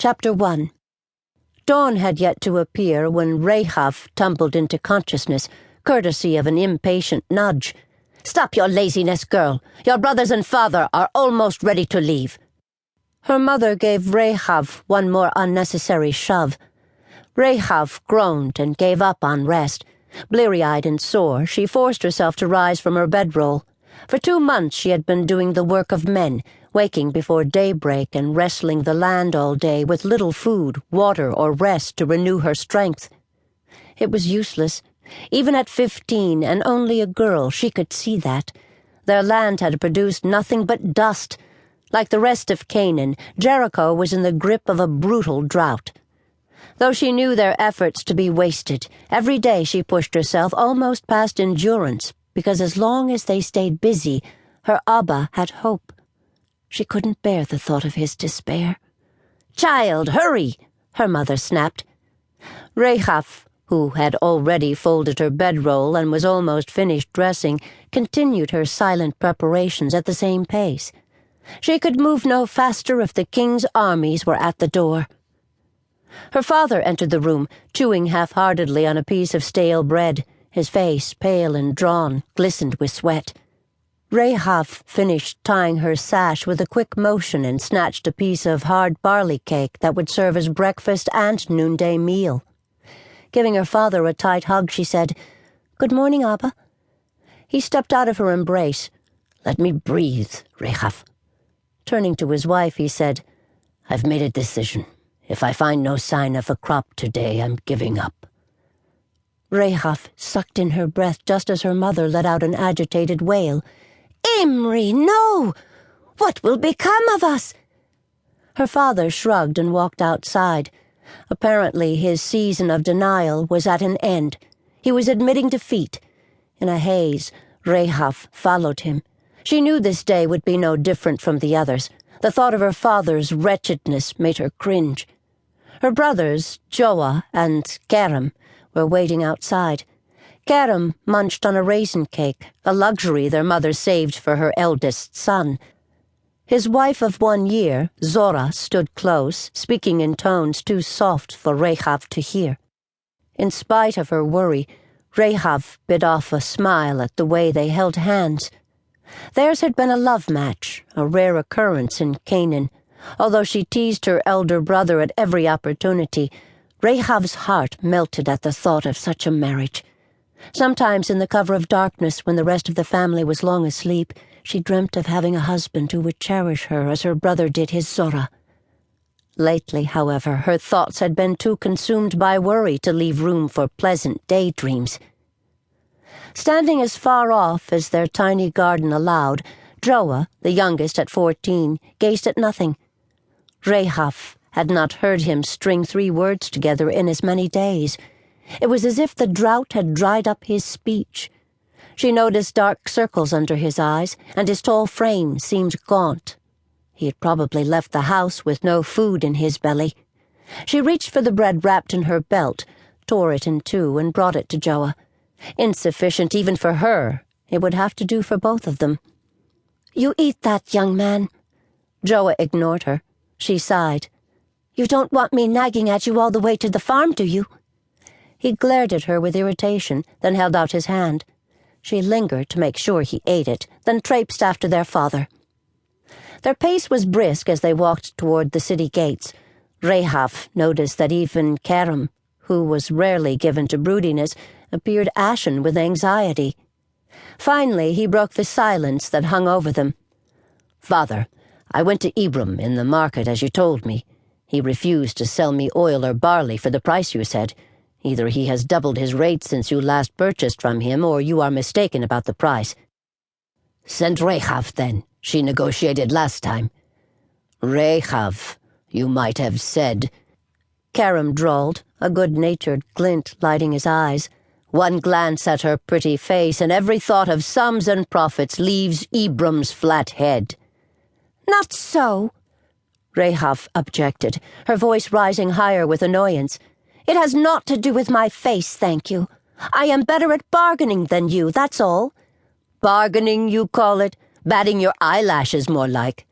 Chapter 1. Dawn had yet to appear when Rahab tumbled into consciousness, courtesy of an impatient nudge. "Stop your laziness, girl. Your brothers and father are almost ready to leave." Her mother gave Rahab one more unnecessary shove. Rahab groaned and gave up on rest. Bleary-eyed and sore, she forced herself to rise from her bedroll. For 2 months she had been doing the work of men, waking before daybreak and wrestling the land all day with little food, water, or rest to renew her strength. It was useless. Even at 15 and only a girl, she could see that. Their land had produced nothing but dust. Like the rest of Canaan, Jericho was in the grip of a brutal drought. Though she knew their efforts to be wasted, every day she pushed herself almost past endurance, because as long as they stayed busy, her Abba had hope. She couldn't bear the thought of his despair. "Child, hurry!" her mother snapped. Rahab, who had already folded her bedroll and was almost finished dressing, continued her silent preparations at the same pace. She could move no faster if the king's armies were at the door. Her father entered the room, chewing half-heartedly on a piece of stale bread. His face, pale and drawn, glistened with sweat. Rahab finished tying her sash with a quick motion and snatched a piece of hard barley cake that would serve as breakfast and noonday meal. Giving her father a tight hug, she said, "Good morning, Abba." He stepped out of her embrace. "Let me breathe, Rahab." Turning to his wife, he said, "I've made a decision. If I find no sign of a crop today, I'm giving up." Rahab sucked in her breath just as her mother let out an agitated wail. "Imri, no! What will become of us?" Her father shrugged and walked outside. Apparently his season of denial was at an end. He was admitting defeat. In a haze, Rahab followed him. She knew this day would be no different from the others. The thought of her father's wretchedness made her cringe. Her brothers, Joah and Karam, were waiting outside. Karam munched on a raisin cake, a luxury their mother saved for her eldest son. His wife of 1 year, Zora, stood close, speaking in tones too soft for Rahab to hear. In spite of her worry, Rahab bit off a smile at the way they held hands. Theirs had been a love match, a rare occurrence in Canaan. Although she teased her elder brother at every opportunity, Rahab's heart melted at the thought of such a marriage. Sometimes in the cover of darkness, when the rest of the family was long asleep, she dreamt of having a husband who would cherish her as her brother did his Zora. Lately, however, her thoughts had been too consumed by worry to leave room for pleasant daydreams. Standing as far off as their tiny garden allowed, Joah, the youngest at 14, gazed at nothing. Rahab had not heard him string 3 words together in as many days. It was as if the drought had dried up his speech. She noticed dark circles under his eyes, and his tall frame seemed gaunt. He had probably left the house with no food in his belly. She reached for the bread wrapped in her belt, tore it in 2, and brought it to Joah. Insufficient even for her, it would have to do for both of them. "You eat that, young man." Joah ignored her. She sighed. "You don't want me nagging at you all the way to the farm, do you?" He glared at her with irritation, then held out his hand. She lingered to make sure he ate it, then traipsed after their father. Their pace was brisk as they walked toward the city gates. Rahab noticed that even Karam, who was rarely given to broodiness, appeared ashen with anxiety. Finally, he broke the silence that hung over them. "Father, I went to Ibram in the market as you told me. He refused to sell me oil or barley for the price you said. Either he has doubled his rate since you last purchased from him, or you are mistaken about the price." "Send Rahab, then. She negotiated last time." "Rahab, you might have said," Karam drawled, a good-natured glint lighting his eyes. "One glance at her pretty face, and every thought of sums and profits leaves Ibram's flat head." "Not so," Rahab objected, her voice rising higher with annoyance. "It has naught to do with my face, thank you. I am better at bargaining than you, that's all." "Bargaining, you call it? Batting your eyelashes, more like."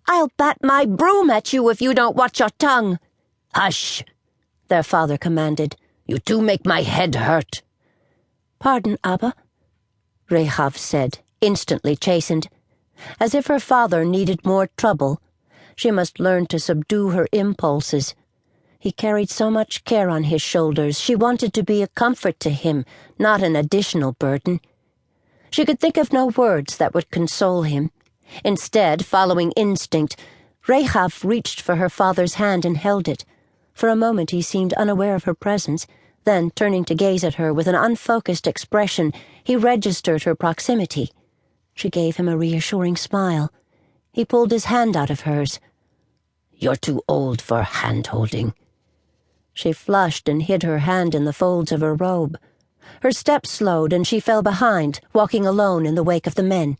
I'll bat my broom at you if you don't watch your tongue." "Hush," their father commanded. "You two make my head hurt." "Pardon, Abba," Rahab said, instantly chastened. As if her father needed more trouble, she must learn to subdue her impulses. He carried so much care on his shoulders. She wanted to be a comfort to him, not an additional burden. She could think of no words that would console him. Instead, following instinct, Rahab reached for her father's hand and held it. For a moment he seemed unaware of her presence. Then, turning to gaze at her with an unfocused expression, he registered her proximity. She gave him a reassuring smile. He pulled his hand out of hers. "You're too old for hand-holding." She flushed and hid her hand in the folds of her robe. Her steps slowed and she fell behind, walking alone in the wake of the men.